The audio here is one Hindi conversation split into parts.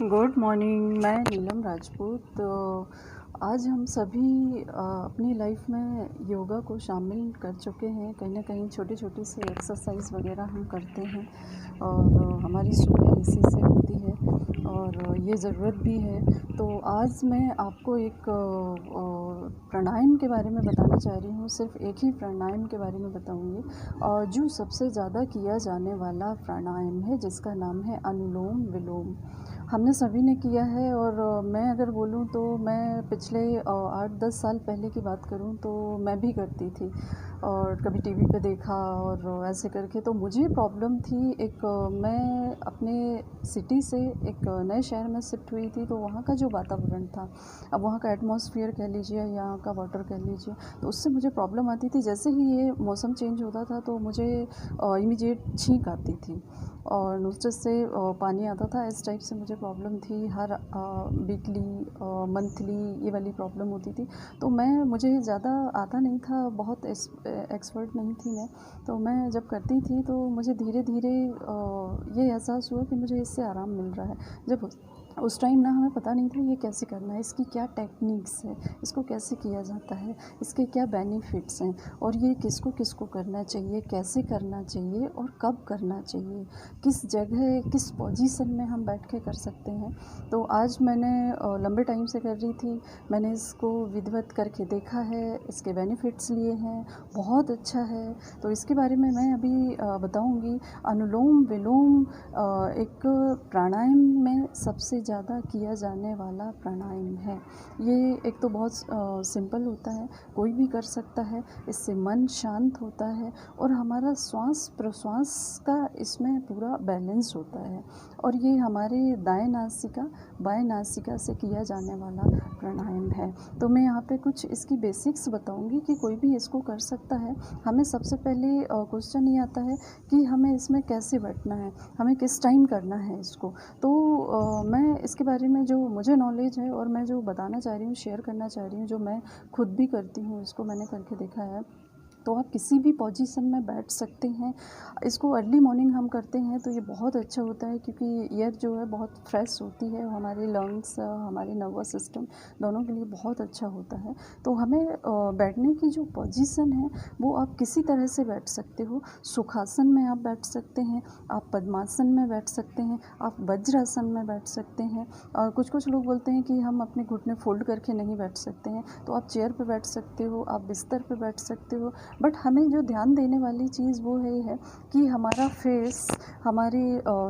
Good morning. मैं नीलम राजपूत। आज हम सभी अपनी लाइफ में योगा को शामिल कर चुके हैं। कहीं ना कहीं छोटी छोटी सी एक्सरसाइज वगैरह हम करते हैं और हमारी सुबह इसी से होती है और ये ज़रूरत भी है। तो आज मैं आपको एक प्राणायाम के बारे में बताना चाह रही हूँ। सिर्फ एक ही प्राणायाम के बारे में बताऊँगी और जो सबसे ज़्यादा किया जाने वाला प्राणायाम है, जिसका नाम है अनुलोम विलोम। हमने सभी ने किया है और मैं अगर बोलूँ तो मैं पिछले 8-10 साल पहले की बात करूँ तो मैं भी करती थी और कभी टीवी पे देखा और ऐसे करके तो मुझे प्रॉब्लम थी। मैं अपने सिटी से एक नए शहर में शिफ्ट हुई थी, तो वहाँ का जो वातावरण था, अब वहाँ का एटमॉस्फेयर कह लीजिए, यहाँ का वाटर कह लीजिए, तो उससे मुझे प्रॉब्लम आती थी। जैसे ही ये मौसम चेंज होता था तो मुझे इमीडिएट छींक आती थी और नोस्ट्रस से पानी आता था। इस टाइप से मुझे प्रॉब्लम थी। हर वीकली मंथली ये वाली प्रॉब्लम होती थी। तो मुझे ज़्यादा आता नहीं था, बहुत एक्सपर्ट नहीं थी मैं। तो मैं जब करती थी तो मुझे धीरे धीरे ये एहसास हुआ कि मुझे इससे आराम मिल रहा है। जब उस टाइम ना हमें पता नहीं था ये कैसे करना है, इसकी क्या टेक्निक्स है, इसको कैसे किया जाता है, इसके क्या बेनिफिट्स हैं और ये किसको किसको करना चाहिए, कैसे करना चाहिए और कब करना चाहिए, किस जगह किस पोजीशन में हम बैठ के कर सकते हैं। तो आज मैंने लंबे टाइम से कर रही थी, मैंने इसको विधिवत करके देखा है, इसके बेनिफिट्स लिए हैं, बहुत अच्छा है। तो इसके बारे में मैं अभी बताऊंगी। अनुलोम विलोम एक प्राणायाम में सबसे ज़्यादा किया जाने वाला प्राणायाम है। ये एक तो बहुत सिंपल होता है, कोई भी कर सकता है। इससे मन शांत होता है और हमारा श्वास प्रश्वास का इसमें पूरा बैलेंस होता है और ये हमारे दाएं नासिका बाएं नासिका से किया जाने वाला प्राणायाम है। तो मैं यहाँ पे कुछ इसकी बेसिक्स बताऊंगी कि कोई भी इसको कर सकता है। हमें सबसे पहले क्वेश्चन ये आता है कि हमें इसमें कैसे बैठना है, हमें किस टाइम करना है इसको। तो मैं इसके बारे में जो मुझे नॉलेज है और मैं जो बताना चाह रही हूँ, शेयर करना चाह रही हूँ, जो मैं खुद भी करती हूँ, इसको मैंने करके देखा है। तो आप किसी भी पोजीशन में बैठ सकते हैं। इसको अर्ली मॉर्निंग हम करते हैं तो ये बहुत अच्छा होता है क्योंकि एयर जो है बहुत फ्रेश होती है, हमारे लंग्स हमारे नर्वस सिस्टम दोनों के लिए बहुत अच्छा होता है। तो हमें बैठने की जो पोजीशन है वो आप किसी तरह से बैठ सकते हो। सुखासन में आप बैठ सकते हैं, आप पद्मासन में बैठ सकते हैं, आप वज्रासन में बैठ सकते हैं। और कुछ लोग बोलते हैं कि हम अपने घुटने फोल्ड करके नहीं बैठ सकते हैं, तो आप चेयर पर बैठ सकते हो, आप बिस्तर पर बैठ सकते हो। बट हमें जो ध्यान देने वाली चीज़ वो है कि हमारा फेस, हमारे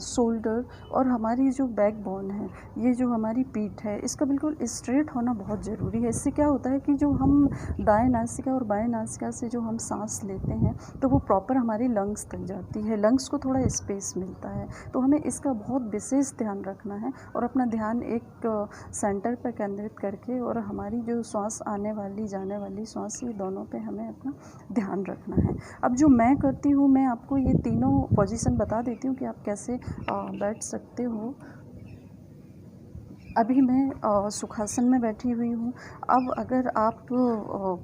शोल्डर और हमारी जो बैकबोन है, ये जो हमारी पीठ है, इसका बिल्कुल स्ट्रेट होना बहुत ज़रूरी है। इससे क्या होता है कि जो हम दाएं नासिका और बाएं नासिका से जो हम सांस लेते हैं तो वो प्रॉपर हमारी लंग्स तक जाती है, लंग्स को थोड़ा स्पेस मिलता है। तो हमें इसका बहुत विशेष ध्यान रखना है और अपना ध्यान एक सेंटर पर केंद्रित करके और हमारी जो श्वास आने वाली जाने वाली श्वास, ये दोनों पे हमें अपना ध्यान रखना है। अब जो मैं करती हूँ, मैं आपको ये तीनों पोजीशन बता देती हूँ कि आप कैसे बैठ सकते हो। अभी मैं सुखासन में बैठी हुई हूँ। अब अगर आप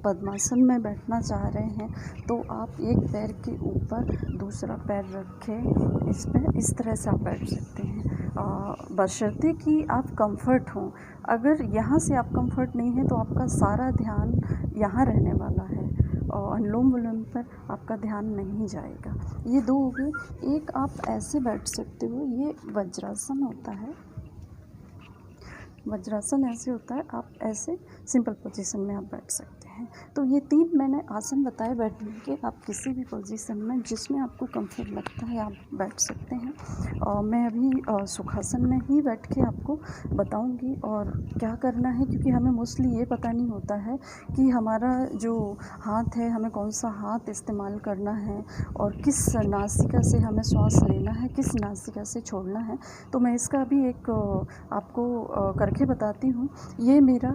पद्मासन में बैठना चाह रहे हैं तो आप एक पैर के ऊपर दूसरा पैर रखें, इस पर इस तरह से आप बैठ सकते हैं, बशर्ते कि आप कंफर्ट हों। अगर यहाँ से आप कंफर्ट नहीं है तो आपका सारा ध्यान यहाँ रहने वाला है और अनुलोम विलोम पर आपका ध्यान नहीं जाएगा। ये दो हो गए। एक आप ऐसे बैठ सकते हो, ये वज्रासन होता है। वज्रासन ऐसे होता है, आप ऐसे सिंपल पोजीशन में आप बैठ सकते हैं। तो ये तीन मैंने आसन बताए बैठने के, आप किसी भी पोजीशन में जिसमें आपको कंफर्ट लगता है आप बैठ सकते हैं। और मैं अभी सुखासन में ही बैठ के आपको बताऊंगी और क्या करना है, क्योंकि हमें मोस्टली ये पता नहीं होता है कि हमारा जो हाथ है, हमें कौन सा हाथ इस्तेमाल करना है और किस नासिका से हमें श्वास लेना है, किस नासिका से छोड़ना है। तो मैं इसका भी एक आपको करके बताती हूँ। ये मेरा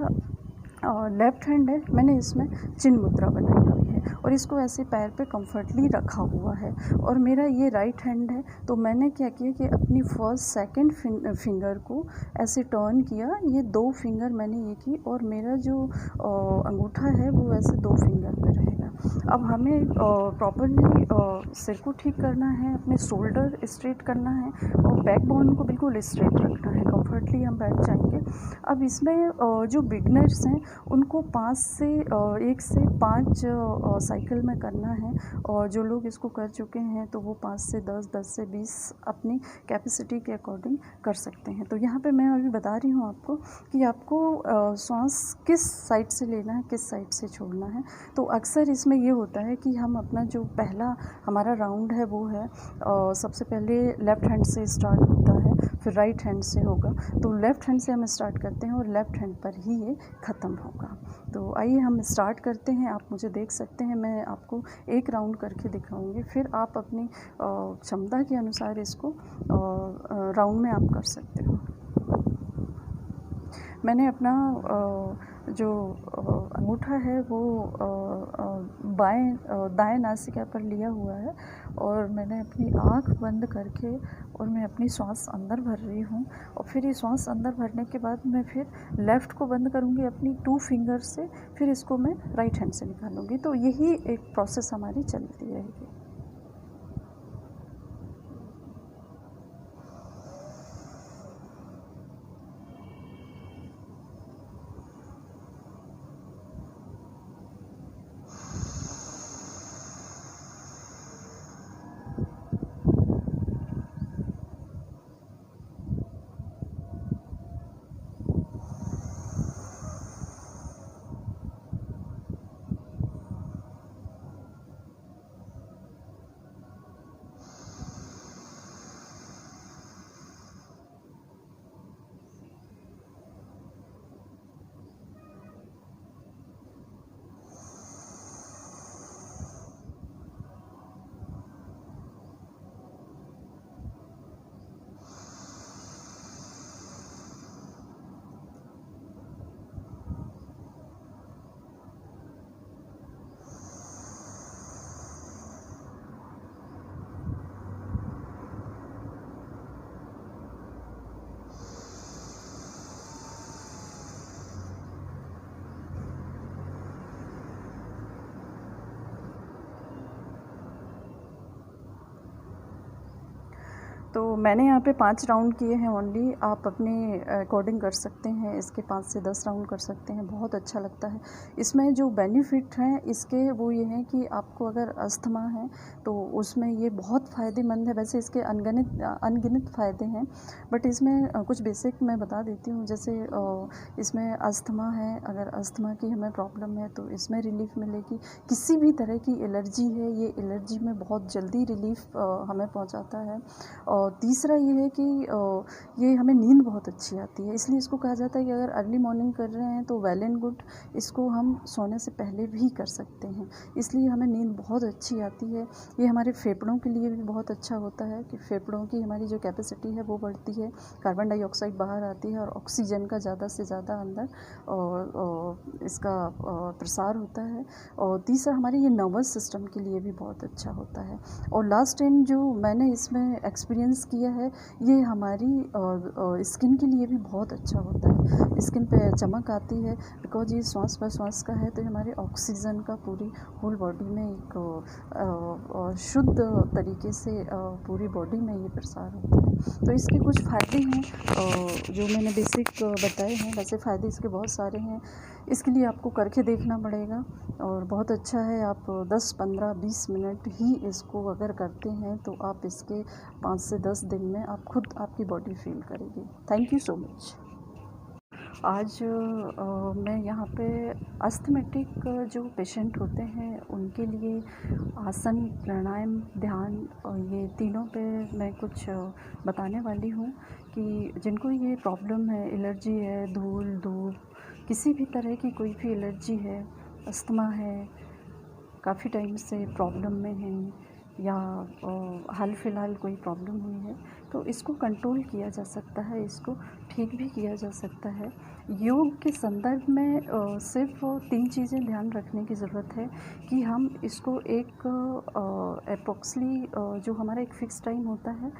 लेफ़्ट हैंड है, मैंने इसमें चिन्ह मुद्रा बनाई हुई है और इसको ऐसे पैर पे कंफर्टली रखा हुआ है। और मेरा ये राइट हैंड है, तो मैंने क्या किया कि अपनी फर्स्ट सेकंड फिंगर को ऐसे टर्न किया, ये 2 फिंगर मैंने ये की और मेरा जो अंगूठा है वो वैसे 2 फिंगर पे रहेगा। अब हमें प्रॉपर्ली सिर को ठीक करना है, अपने शोल्डर स्ट्रेट करना है और बैकबोन को बिल्कुल स्ट्रेट रखना है, कंफर्टली हम बैठ जाएंगे। अब इसमें जो बिगनर्स हैं उनको 1 से 5 साइकिल में करना है, और जो लोग इसको कर चुके हैं तो वो 5 से 10, 10 से 20 अपनी कैपेसिटी के अकॉर्डिंग कर सकते हैं। तो यहाँ पे मैं अभी बता रही हूँ आपको कि आपको श्वास किस साइड से लेना है, किस साइड से छोड़ना है। तो अक्सर इसमें ये होता है कि हम अपना जो पहला हमारा राउंड है वो है सबसे पहले लेफ़्ट हैंड से स्टार्ट होता है, फिर राइट हैंड से होगा। तो लेफ़्ट हैंड से हम स्टार्ट करते हैं और लेफ़्ट हैंड पर ही ये ख़त्म होगा। तो आइए हम स्टार्ट करते हैं। आप मुझे देख सकते हैं, मैं आपको एक राउंड करके दिखाऊंगी, फिर आप अपनी क्षमता के अनुसार इसको राउंड में आप कर सकते हो। मैंने अपना जो अंगूठा है वो दाएं नासिका पर लिया हुआ है, और मैंने अपनी आँख बंद करके और मैं अपनी श्वास अंदर भर रही हूँ। और फिर ये श्वास अंदर भरने के बाद मैं फिर लेफ़्ट को बंद करूँगी अपनी 2 फिंगर से, फिर इसको मैं राइट हैंड से निकालूँगी। तो यही एक प्रोसेस हमारी चलती रहेगी। तो मैंने यहाँ पे 5 राउंड किए हैं ओनली। आप अपने अकॉर्डिंग कर सकते हैं, इसके 5 से 10 राउंड कर सकते हैं। बहुत अच्छा लगता है। इसमें जो बेनिफिट हैं इसके वो ये हैं कि आपको अगर अस्थमा है तो उसमें ये बहुत फ़ायदेमंद है। वैसे इसके अनगिनत फ़ायदे हैं, बट इसमें कुछ बेसिक मैं बता देती हूँ। जैसे इसमें अस्थमा है, अगर अस्थमा की हमें प्रॉब्लम है तो इसमें रिलीफ मिलेगी। किसी भी तरह की एलर्जी है, ये एलर्जी में बहुत जल्दी रिलीफ हमें पहुँचाता है। और तीसरा ये है कि ये हमें नींद बहुत अच्छी आती है, इसलिए इसको कहा जाता है कि अगर अर्ली मॉर्निंग कर रहे हैं तो वेल एंड गुड, इसको हम सोने से पहले भी कर सकते हैं। इसलिए हमें नींद बहुत अच्छी आती है। ये हमारे फेफड़ों के लिए भी बहुत अच्छा होता है कि फेफड़ों की हमारी जो कैपेसिटी है वो बढ़ती है, कार्बन डाइऑक्साइड बाहर आती है और ऑक्सीजन का ज़्यादा से ज़्यादा अंदर इसका प्रसार होता है। और तीसरा हमारे ये नर्वस सिस्टम के लिए भी बहुत अच्छा होता है। और लास्ट एंड जो मैंने इसमें एक्सपीरियंस किया है, ये हमारी स्किन के लिए भी बहुत अच्छा होता है। स्किन पे चमक आती है, बिकॉज ये श्वास प्रश्वास का है, तो हमारे ऑक्सीजन का पूरी होल बॉडी में एक शुद्ध तरीके से पूरी बॉडी में ये प्रसार होता है। तो इसके कुछ फ़ायदे हैं जो मैंने बेसिक बताए हैं। वैसे फ़ायदे इसके बहुत सारे हैं, इसके लिए आपको करके देखना पड़ेगा। और बहुत अच्छा है, आप 10, 15, 20 मिनट ही इसको अगर करते हैं तो आप इसके 5 से 10 दिन में आप खुद आपकी बॉडी फील करेगी। Thank you so much. आज मैं यहाँ पे अस्थमेटिक जो पेशेंट होते हैं उनके लिए आसन, प्राणायाम, ध्यान और ये तीनों पे मैं कुछ बताने वाली हूँ कि जिनको ये प्रॉब्लम है, एलर्जी है, धूल, धूप, किसी भी तरह की कोई भी एलर्जी है, अस्थमा है, काफ़ी टाइम से प्रॉब्लम में हैं, या हाल फिलहाल कोई प्रॉब्लम हुई है, तो इसको कंट्रोल किया जा सकता है, इसको ठीक भी किया जा सकता है। योग के संदर्भ में सिर्फ 3 चीज़ें ध्यान रखने की ज़रूरत है कि हम इसको एक अप्रॉक्सली जो हमारा एक फ़िक्स टाइम होता है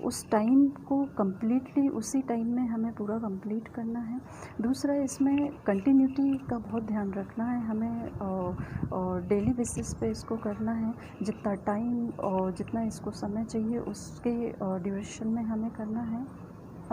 उस टाइम को कम्प्लीटली उसी टाइम में हमें पूरा कंप्लीट करना है। दूसरा, इसमें कंटिन्यूटी का बहुत ध्यान रखना है हमें, और डेली बेसिस पे इसको करना है। जितना टाइम और जितना इसको समय चाहिए उसके ड्यूरेशन में हमें करना है।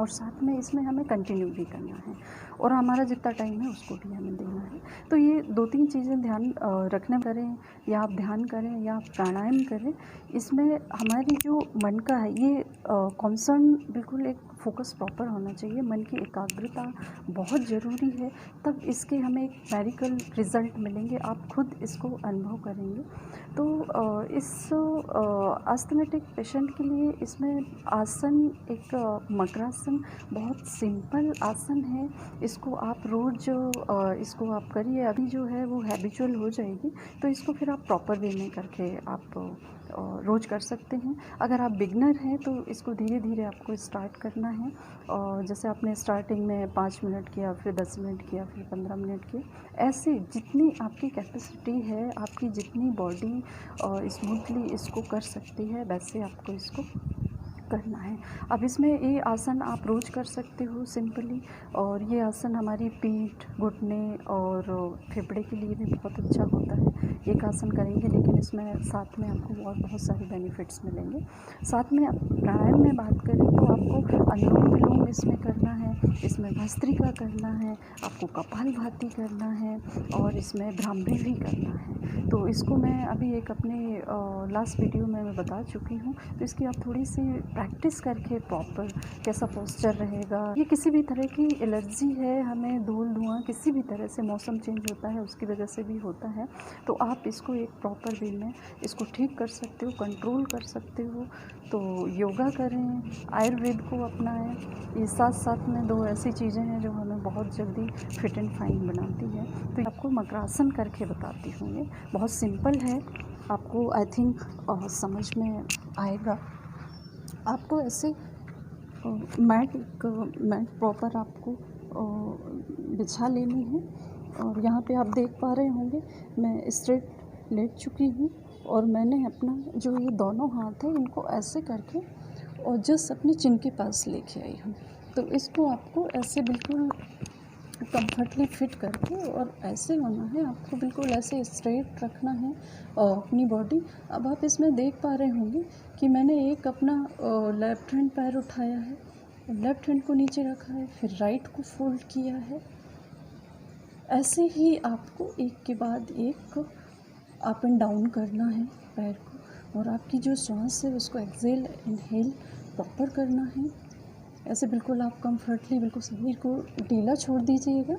और साथ में इसमें हमें कंटिन्यू भी करना है और हमारा जितना टाइम है उसको भी हमें देना है। तो ये 2-3 चीज़ें ध्यान रखना करें, या आप ध्यान करें या आप प्राणायाम करें, इसमें हमारी जो मन का है ये कॉन्सर्न बिल्कुल एक फोकस प्रॉपर होना चाहिए। मन की एकाग्रता बहुत ज़रूरी है, तब इसके हमें एक मेडिकल रिज़ल्ट मिलेंगे, आप खुद इसको अनुभव करेंगे। तो इस अस्थमैटिक पेशेंट के लिए इसमें आसन एक मकरासन बहुत सिंपल आसन है। इसको आप रोज़ इसको आप करिए, अभी जो है वो हैबिचुअल हो जाएगी, तो इसको फिर आप प्रॉपर वे में करके आप रोज़ कर सकते हैं। अगर आप बिगनर हैं तो इसको धीरे धीरे आपको स्टार्ट करना है, और जैसे आपने स्टार्टिंग में 5 मिनट किया, फिर 10 मिनट किया, फिर 15 मिनट किया, ऐसे जितनी आपकी कैपेसिटी है, आपकी जितनी बॉडी स्मूथली इसको कर सकती है, वैसे आपको इसको करना है। अब इसमें ये आसन आप रोज़ कर सकते हो सिंपली, और ये आसन हमारी पीठ, घुटने और फेफड़े के लिए भी बहुत अच्छा होता है। एक आसन करेंगे, लेकिन इसमें साथ में आपको और बहुत सारे बेनिफिट्स मिलेंगे। साथ में प्राणायाम में बात करें तो आपको अनुलोम विलोम इसमें करना है, इसमें भस्त्रिका करना है, आपको कपालभाति करना है, और इसमें भ्रामरी भी करना है। तो इसको मैं अभी एक अपने लास्ट वीडियो में मैं बता चुकी हूँ, तो इसकी आप थोड़ी सी प्रैक्टिस करके प्रॉपर कैसा पोस्चर रहेगा। ये किसी भी तरह की एलर्जी है, हमें धूल धुआं किसी भी तरह से मौसम चेंज होता है उसकी वजह से भी होता है, तो आप इसको एक प्रॉपर वे में इसको ठीक कर सकते हो, कंट्रोल कर सकते हो। तो योगा करें, आयुर्वेद को अपनाएं, ये साथ साथ में 2 ऐसी चीज़ें हैं जो हमें बहुत जल्दी फिट एंड फाइन बनाती है। तो आपको मकरासन करके बताती हूँ, ये बहुत सिंपल है, आपको आई थिंक समझ में आएगा। आपको ऐसे मैट प्रॉपर आपको बिछा लेनी है, और यहाँ पे आप देख पा रहे होंगे मैं स्ट्रेट लेट चुकी हूँ, और मैंने अपना जो ये दोनों हाथ हैं इनको ऐसे करके और जस्ट अपनी चिन के पास लेके आई हूँ। तो इसको आपको ऐसे बिल्कुल कंफर्टली फिट करके और ऐसे होना है, आपको बिल्कुल ऐसे स्ट्रेट रखना है अपनी बॉडी। अब आप इसमें देख पा रहे होंगे कि मैंने एक अपना लेफ़्ट हैंड पैर उठाया है, लेफ़्ट हैंड को नीचे रखा है, फिर राइट को फोल्ड किया है। ऐसे ही आपको एक के बाद एक अप एंड डाउन करना है पैर को, और आपकी जो श्वास है उसको एक्सेल इनहेल प्रॉपर करना है। ऐसे बिल्कुल आप कंफर्टली बिल्कुल शरीर को ढीला छोड़ दीजिएगा,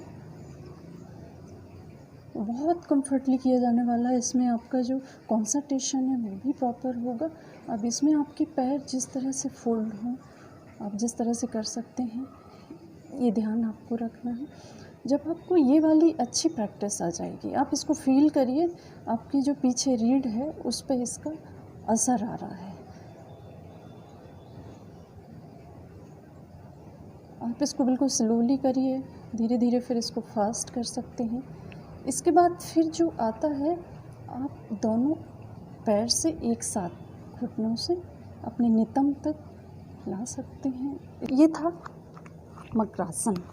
बहुत कंफर्टली किया जाने वाला है। इसमें आपका जो कंसंट्रेशन है वो भी प्रॉपर होगा। अब इसमें आपके पैर जिस तरह से फोल्ड हों, आप जिस तरह से कर सकते हैं, ये ध्यान आपको रखना है। जब आपको ये वाली अच्छी प्रैक्टिस आ जाएगी, आप इसको फील करिए, आपकी जो पीछे रीढ़ है उस पर इसका असर आ रहा है। आप इसको बिल्कुल स्लोली करिए, धीरे धीरे फिर इसको फास्ट कर सकते हैं। इसके बाद फिर जो आता है, आप दोनों पैर से एक साथ घुटनों से अपने नितंब तक ला सकते हैं। ये था मकरासन।